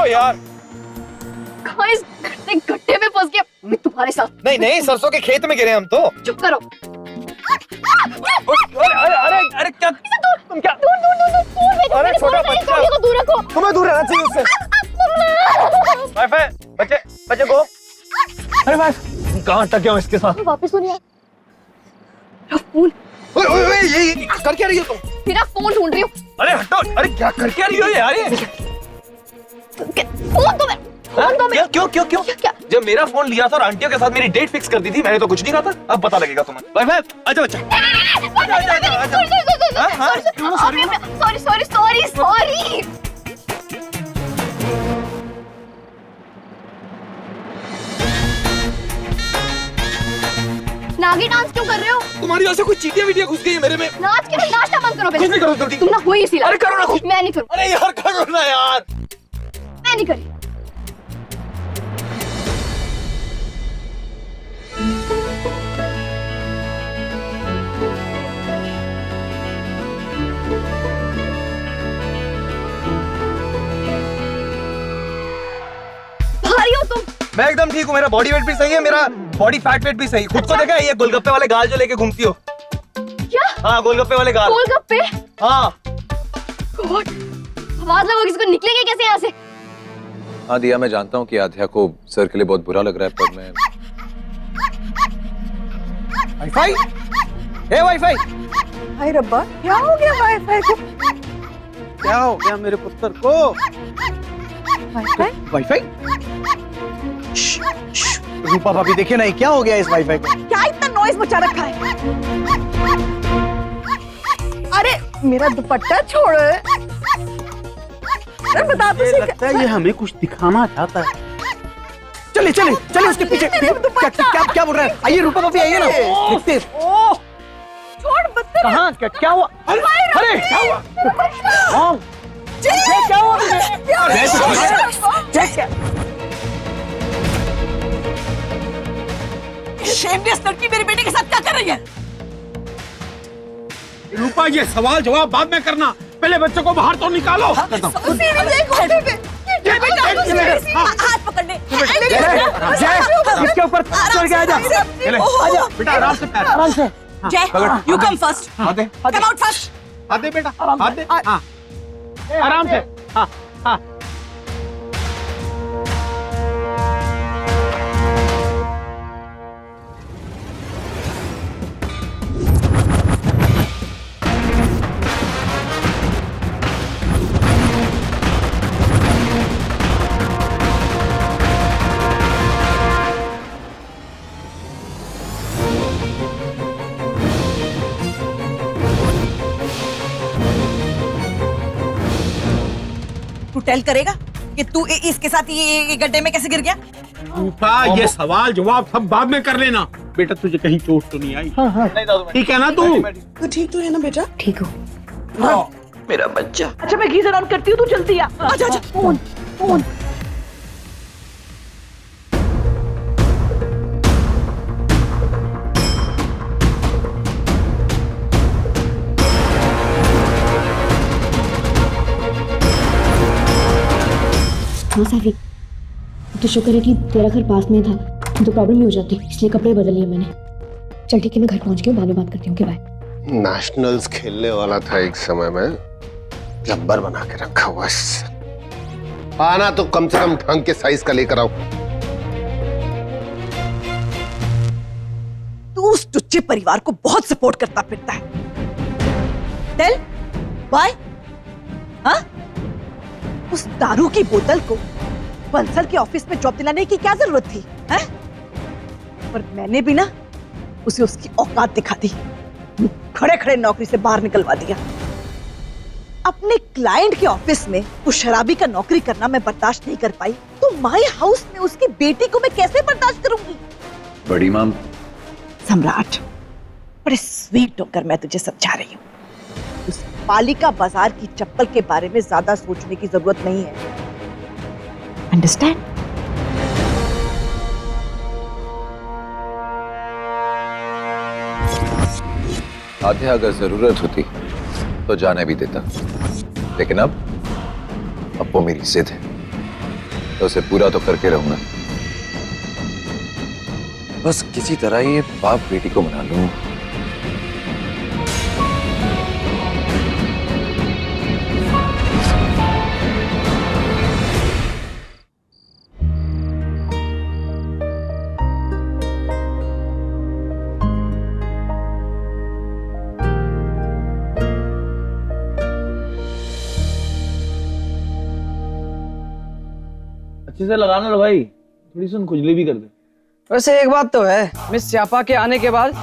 यार इस गड्ढे में फंस गया मैं तुम्हारे साथ। नहीं नहीं, सरसों के खेत में गिरे हम तो। चुप करो। अरे अरे अरे क्या तुम क्या? दूर दूर दूर दूर। अरे छोटा बच्चा को दूर रखो। तुम्हें दूर रहना चाहिए उससे। वाईफाई बच्चे बच्चे को। अरे वाईफ कहाँ अटक गया इसके साथ? वापस सुनिए फोन। ओए ओए ओए ये कर क्या रही हो तुम? मेरा फोन ढूंढ रही हूँ। अरे हटो, अरे क्या कर क्या रही हो यार? ये फोन दो मैं। क्यों क्यों क्यों? क्या? जब मेरा फोन लिया था और आंटियों के साथ मेरी डेट फिक्स कर दी थी, मैंने तो कुछ नहीं कहा था। अब पता लगेगा तुम्हें। वाईफाई आजा बच्चा। Sorry sorry sorry sorry. Nagi dance क्यों कर रहे हो? तुम्हारी वजह से कोई चीटियां वीटियां घुस गई है मेरे में। नाच के नाश्ता बंद करो। कुछ नहीं करो जल्दी। तुम ना हो ही इसी लायक। अरे करो ना कुछ। मैं नहीं करूँ। अरे यार करो ना यार। मैं नहीं करी। भारी हो तुम। मैं एकदम ठीक हूँ, मेरा बॉडी वेट भी सही है, मेरा बॉडी फैट वेट भी सही। खुद को देखा है? ये गोलगप्पे वाले गाल जो लेके घूमती हो। क्या? हाँ गोलगप्पे वाले गाल। गोलगप्पे? हाँ। गॉड, आवाज लगा किसको, निकलेंगे कैसे यहाँ से? हाँ दिया, मैं जानता हूँ कि आध्या को सर के लिए बहुत बुरा लग रहा है, पर मैं वाईफाई, ए वाईफाई। हाय रब्बा, क्या हो गया वाईफाई को? क्या हो गया मेरे पुत्र को? वाईफाई? वाईफाई? रूपा भाभी देखिए ना, क्या हो गया इस वाईफाई को? क्या इतना नॉइज मचा रखा है? अरे मेरा दुपट्टा छोड़ो। अरे बता तो सही। लगता है ये हमें कुछ दिखाना चाहता है। चलिए चलिए चलिए उसके पीछे। क्या बोल रहा है? आइए रूपा भाभी, आइए ना देखते हैं। छोड़ बत्तर। कहाँ क्या हुआ? अरे क्या हुआ? हाँ क्या हुआ? शेमलेस लड़की मेरे बेटे के साथ क्या कर रही है? रूपा ये सवाल जवाब बाद में करना, पहले बच्चे को बाहर तो निकालो। हाथ पकड़ने। इसके ऊपर चढ़ के आजा। आजा बेटा, आराम से पैर, आराम से। जय, you come first. Come out first. हाथ दे बेटा, हाथ दे। हाँ आराम से। हाँ हाँ। तू टेल करेगा कि तू इसके साथ ये गड्ढे में कैसे गिर गया? रूपा ये सवाल जवाब सब बाद में कर लेना। बेटा तुझे कहीं चोट तो नहीं आई? हाँ। ठीक है ना तू? तू ठीक तो है ना बेटा? ठीक हो। मेरा बच्चा। अच्छा मैं गीजर ऑन करती हूँ, तू जल्दी आ। आजा आजा। Phone phone. हाँ साफी, तो शुक्र है कि तेरा घर पास में था, तो प्रॉब्लम ही हो जाती, इसलिए कपड़े बदल लिए मैंने। चल ठीक है, मैं घर पहुंच गई हूँ, बाद में बात करती हूँ। बाय। नेशनल्स खेलने वाला था एक समय में, जब्बर बना के रखा हुआ। आना तो कम से कम ढंग के साइज का लेकर आओ। तू उस टुच्चे परिवार को बहुत सपोर्ट करता फिरता है। टेल बाय। हाँ, उस दारू की बोतल को बंसल के ऑफिस में जॉब दिलाने की क्या जरूरत थी? हैं? पर मैंने भी ना उसे उसकी औकात दिखा दी, खड़े खड़े नौकरी से बाहर निकलवा दिया। अपने क्लाइंट के ऑफिस में उस शराबी का नौकरी करना मैं बर्दाश्त नहीं कर पाई, तो माय हाउस में उसकी बेटी को मैं कैसे बर्दाश्त करूंगी? बड़ी माम। सम्राट, बड़े स्वीट होकर मैं तुझे समझा रही हूँ, उस पालिका बाजार की चप्पल के बारे में ज्यादा सोचने की जरूरत नहीं है। अंडरस्टैंड? आध्या अगर जरूरत होती तो जाने भी देता, लेकिन अब वो मेरी जिद है तो उसे पूरा तो करके रहूंगा। बस किसी तरह ये बाप बेटी को मना लूं। अच्छे से लगाना लो भाई, थोड़ी सी खुजली भी कर दे। वैसे एक बात तो है, मिस स्यापा के आने के बाद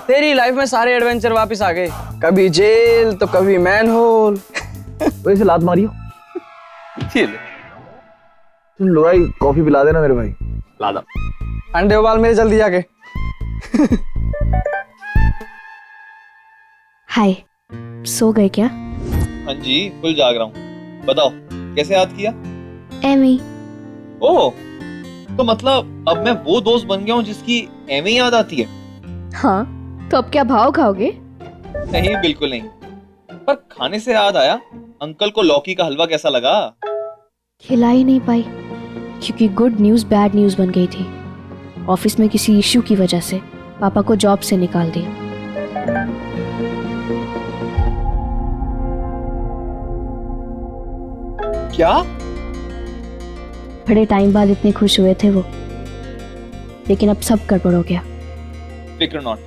तेरी लाइफ में सारे एडवेंचर वापस आ गए। कभी जेल तो कभी मैन होल। वैसे लात मारियो। सुन लो भाई, कॉफी पिला देना मेरे भाई। ला दो। अंडे उबाल मेरे जल्दी आके। हाय, सो गए क्या? हाँ जी, फुल जाग रहा हूँ। बताओ कैसे याद किया? एमी। ओह, तो मतलब अब मैं वो दोस्त बन गया हूँ जिसकी एमी याद आती है? हाँ, तो अब क्या भाव खाओगे? नहीं, बिल्कुल नहीं। पर खाने से याद आया, अंकल को लौकी का हलवा कैसा लगा? खिला ही नहीं पाई क्योंकि गुड न्यूज बैड न्यूज बन गई थी। ऑफिस में किसी इश्यू की वजह से पापा को जॉब से निकाल दिया। क्या? बड़े टाइम बाद इतने खुश हुए थे वो, लेकिन अब सब गड़बड़ हो गया। फिक्र नॉट,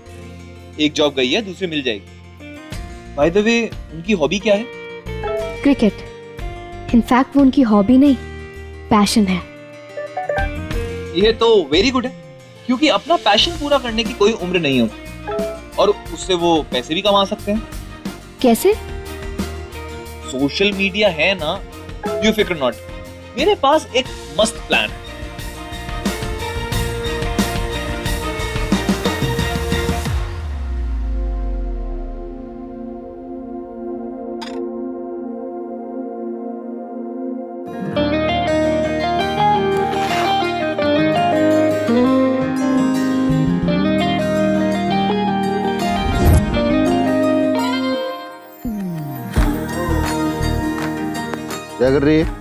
एक जॉब गई है, दूसरी मिल जाएगी। बाय द वे, उनकी हॉबी क्या है? क्रिकेट। इनफैक्ट वो उनकी हॉबी नहीं, पैशन है। ये तो वेरी गुड है, क्योंकि अपना पैशन पूरा करने की कोई उम्र नहीं होती और उससे वो पैसे भी कमा सकते हैं। कैसे? सोशल मीडिया है ना, यू फिक्र नॉट। मेरे पास एक मस्त प्लान है। क्या कर रही है?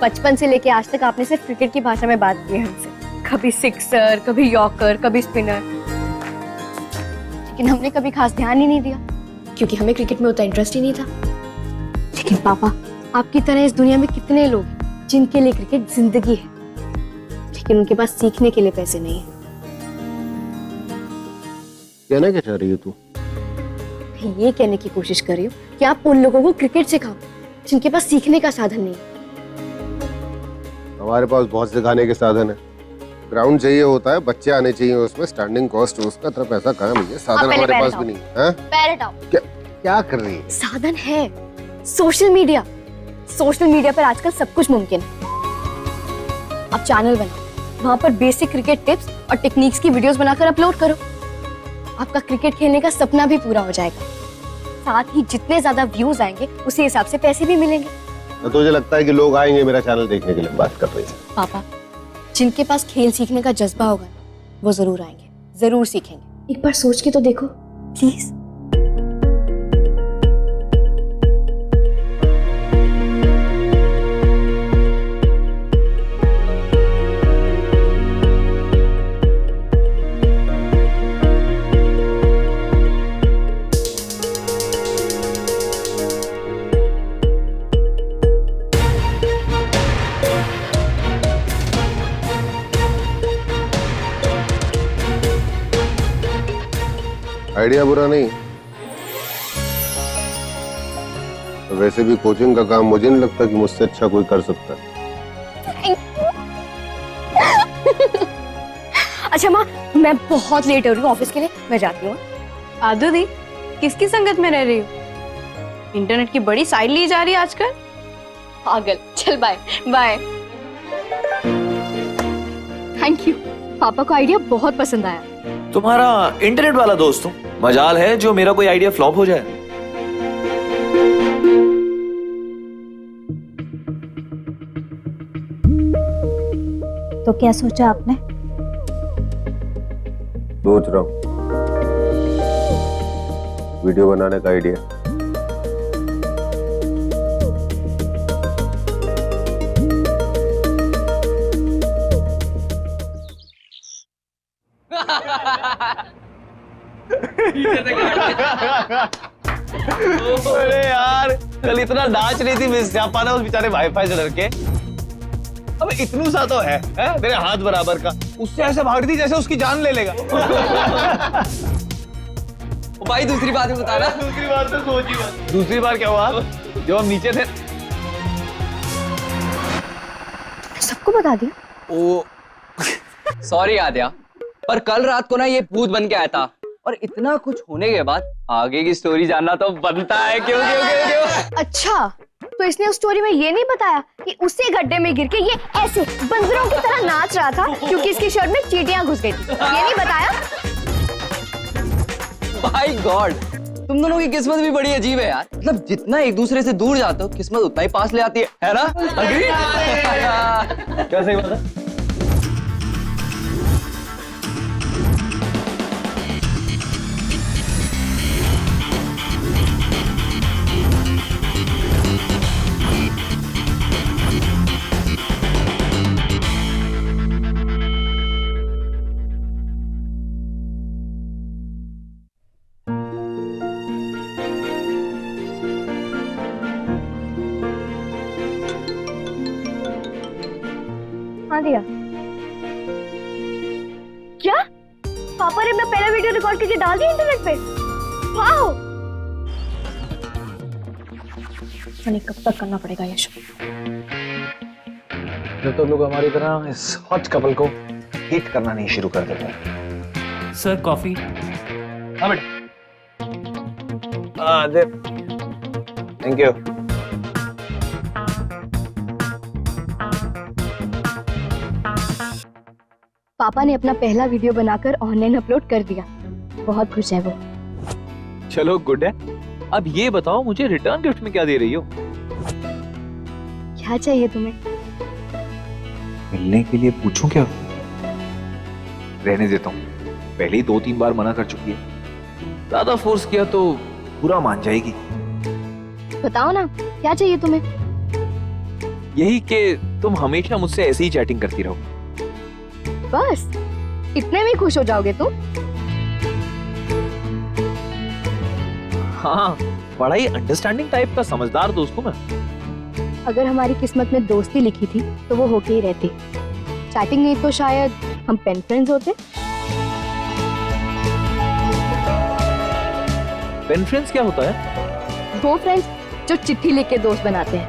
बचपन से लेके आज तक आपने सिर्फ क्रिकेट की भाषा में बात की है हमसे। कभी सिक्सर, कभी यॉर्कर, कभी स्पिनर, लेकिन हमने कभी खास ध्यान ही नहीं दिया क्योंकि हमें क्रिकेट में उतना इंटरेस्ट ही नहीं था। लेकिन पापा, आपकी तरह इस दुनिया में कितने लोग हैं जिनके लिए क्रिकेट जिंदगी है, लेकिन उनके पास सीखने के लिए पैसे नहीं है। कहना क्या चाह रही है तू? मैं ये कहने की कोशिश कर रही हूँ कि आप उन लोगों को क्रिकेट सिखाओ जिनके पास सीखने का साधन नहीं है। हमारे पास बहुत सिखाने के साधन है। ग्राउंड चाहिए होता है, बच्चे आने चाहिए, उसमें स्टैंडिंग कॉस्ट, उसका तरफ पैसा कहाँ मिले? साधन हमारे पास भी नहीं है। पैर हटाओ। क्या कर रही है? साधन है सोशल मीडिया। सोशल मीडिया पर आजकल सब कुछ मुमकिन है। आप चैनल बनाओ, वहां पर बेसिक क्रिकेट टिप्स और टेक्निक्स की वीडियोस बनाकर अपलोड करो। आपका क्रिकेट खेलने का सपना भी पूरा हो जाएगा। साथ ही जितने ज्यादा व्यूज आएंगे उसी हिसाब से पैसे भी मिलेंगे। तो तुझे लगता है कि लोग आएंगे मेरा चैनल देखने के लिए? बात कर रही है पापा, जिनके पास खेल सीखने का जज्बा होगा वो जरूर आएंगे, जरूर सीखेंगे। एक बार सोच के तो देखो प्लीज। आइडिया बुरा नहीं। वैसे भी कोचिंग का काम मुझे नहीं लगता कि मुझसे अच्छा कोई कर सकता है। अच्छा माँ, मैं बहुत लेट हो रही हूँ ऑफिस के लिए, मैं जाती हूँ। आदू दी, किसकी संगत में रह रही हो? इंटरनेट की बड़ी साइड ली जा रही है आजकल। पागल, चल बाय बाय। थैंक यू, पापा को आइडिया बहुत पसंद आया। तुम्हारा इंटरनेट वाला दोस्त हूँ, मजाल है जो मेरा कोई आइडिया फ्लॉप हो जाए। तो क्या सोचा आपने? सोच रहा हूँ वीडियो बनाने का आइडिया? अरे यार कल इतना नाच रही थी मिस जापा ना उस बेचारे वाईफाई से डर के। अब इतनू सा तो है मेरे हाथ बराबर का, उससे ऐसे भाग रही जैसे उसकी जान ले लेगा। भाई दूसरी बात भी बताना। दूसरी बार तो सोच ही मत। दूसरी बार क्या हुआ? जब हम नीचे थे। सबको बता दिया। ओ सॉरी आद्या, पर कल रात को ना ये भूत बन के आया था और इतना कुछ होने के बाद आगे की स्टोरी जानना तो बनता है। क्यों क्यों क्यों क्यों? अच्छा तो इसने उस स्टोरी में ये नहीं बताया कि उसी गड्ढे में गिर के ये ऐसे बंदरों की तरह नाच रहा था क्योंकि इसकी शर्ट में चींटियां घुस गई थी। ये नहीं बताया? माय गॉड, तुम दोनों की किस्मत भी बड़ी अजीब है यार। मतलब जितना एक दूसरे से दूर जाते हो किस्मत उतना ही पास ले आती है ना? अग्री? क्या सही बात है? हाँ दिया। क्या पापा ने अपना पहला वीडियो रिकॉर्ड करके डाल दिया इंटरनेट पे? वाओ! मैंने कब तक करना पड़ेगा ये शो? जब तक लोग हमारी तरह इस हॉट कपल को हिट करना नहीं शुरू कर देते। Sir coffee. हाँ बेटा। दे। Thank you. पापा ने अपना पहला वीडियो बनाकर ऑनलाइन अपलोड कर दिया। बहुत खुश है वो। चलो गुड है। अब ये बताओ मुझे रिटर्न गिफ्ट में क्या दे रही हो? क्या चाहिए तुम्हें? मिलने के लिए पूछूं क्या? रहने देता हूँ, पहले ही 2-3 बार मना कर चुकी है। ज्यादा फोर्स किया तो बुरा मान जाएगी। बताओ ना क्या चाहिए तुम्हें? यही कि तुम हमेशा मुझसे ऐसे ही चैटिंग करती रहो। बस इतने में खुश हो जाओगे तुम? हाँ, बड़ा ही अंडरस्टैंडिंग टाइप का समझदार दोस्त हूँ मैं। अगर हमारी किस्मत में दोस्ती लिखी थी तो वो होके ही रहती। चैटिंग नहीं तो शायद हम पेन फ्रेंड्स होते। पेन फ्रेंड्स क्या होता है? वो फ्रेंड्स जो चिट्ठी लिख के दोस्त बनाते हैं।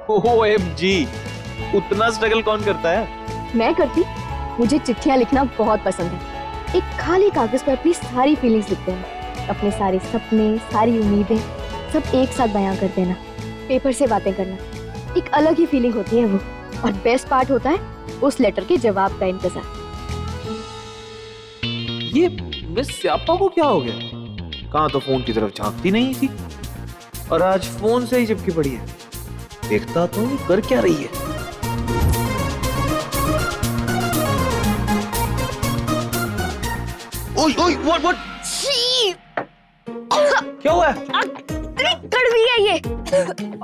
OMG, उतना स्ट्रगल कौन करता है? मैं करती। मुझे चिट्ठियां लिखना बहुत पसंद है। एक खाली कागज पर अपनी सारी फीलिंग्स लिखते हैं, अपने सारे सपने, सारी उम्मीदें सब एक साथ बयां कर देना। पेपर से बातें करना एक अलग ही फीलिंग होती है वो। और बेस्ट पार्ट होता है उस लेटर के जवाब का इंतजार। ये मिस स्यापा को क्या हो गया? कहाँ तो फोन की तरफ झांकती नहीं थी और आज फोन से ही चिपकी पड़ी है। देखता तो ये कर क्या रही है। ओए ओए व्हाट क्या हुआ है? कड़वी है ये।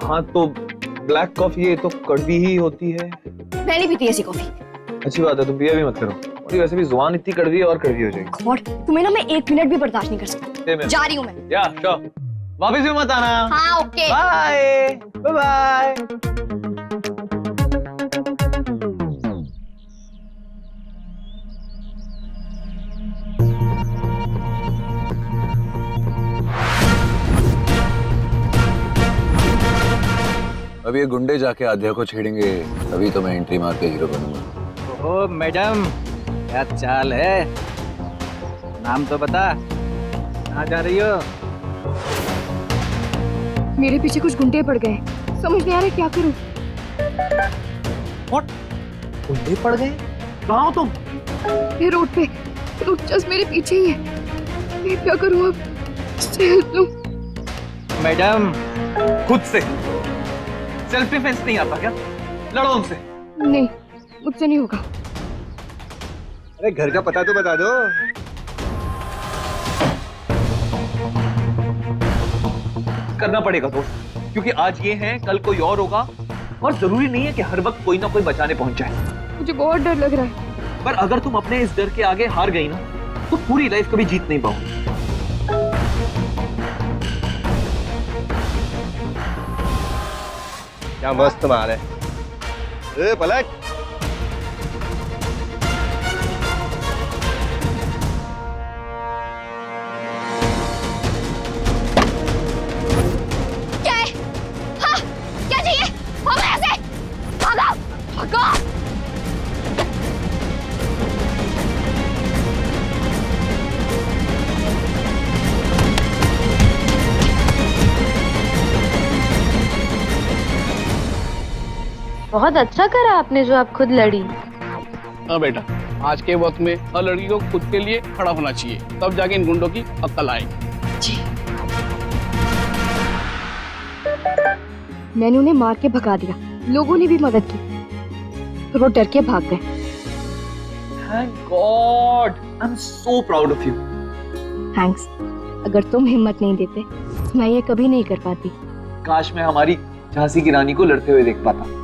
हाँ तो ब्लैक कॉफी है तो कड़वी ही होती है। मैं नहीं पीती ऐसी कॉफी। अच्छी बात है, तुम पिया भी मत करो। और वैसे भी जुबान इतनी कड़वी है और कड़वी हो जाएगी। गॉड, तुम्हें ना मैं 1 मिनट भी बर्दाश्त नहीं कर सकती। जा रही हूँ मैं। या श्योर, वापस भी मत आना। हाँ ओके। Bye bye bye. अब ये गुंडे जाके आध्या को छेड़ेंगे, तभी तो मैं एंट्री मार के हीरो बनूंगा। ओ मैडम, क्या चाल है? नाम तो बता, कहाँ जा रही हो? मेरे पीछे कुछ गुंडे पड़ गए, समझ नहीं आ रहा क्या करूं। व्हाट? गुंडे पड़ गए? कहाँ हो तुम? ये रोड पे, लोग जस्ट मेरे पीछे ही है। मैं क्या करूं अब? हेल्प लो। मैडम, खुद से सेल्फ डिफेंस नहीं आता क्या? लड़ो उनसे। नहीं, मुझसे नहीं होगा। अरे घर का पता तो बता दो। करना पड़ेगा दोस्त, क्योंकि आज ये है, कल कोई और होगा, और जरूरी नहीं है कि हर वक्त कोई ना कोई बचाने पहुंच जाए। मुझे बहुत डर लग रहा है। पर अगर तुम अपने इस डर के आगे हार गई ना, तो पूरी लाइफ कभी जीत नहीं पाओ। क्या मस्त मार है। पलट। क्या है? हाँ, क्या चाहिए? भागो यहाँ से! भागो! भागो! बहुत अच्छा करा आपने जो आप खुद लड़ी। हाँ बेटा, आज के वक्त में हर लड़की को खुद के लिए खड़ा होना चाहिए, तब जाके इन गुंडों की अक्ल आएगी। मैंने उन्हें मार के भगा दिया, लोगों ने भी मदद की, फिर वो डर के भाग गए। Thank God, I'm so proud of you. Thanks. अगर तुम हिम्मत नहीं देते तो मैं ये कभी नहीं कर पाती। काश मैं हमारी झांसी की रानी को लड़ते हुए देख पाता।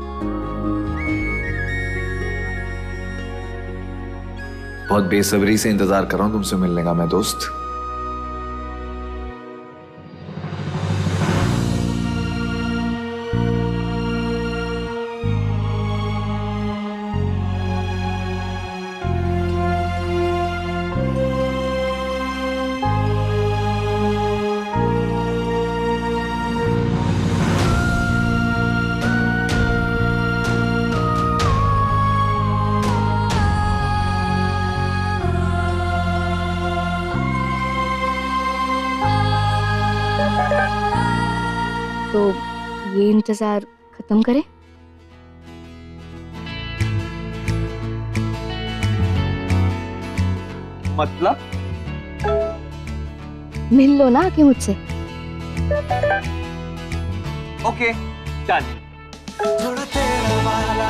बहुत बेसब्री से इंतजार कर रहा हूं तुमसे मिलने का मैं दोस्त। तो ये इंतजार खत्म करें? मतलब? मिल लो ना आके मुझसे। Okay, done. थोड़ा तेरा वाला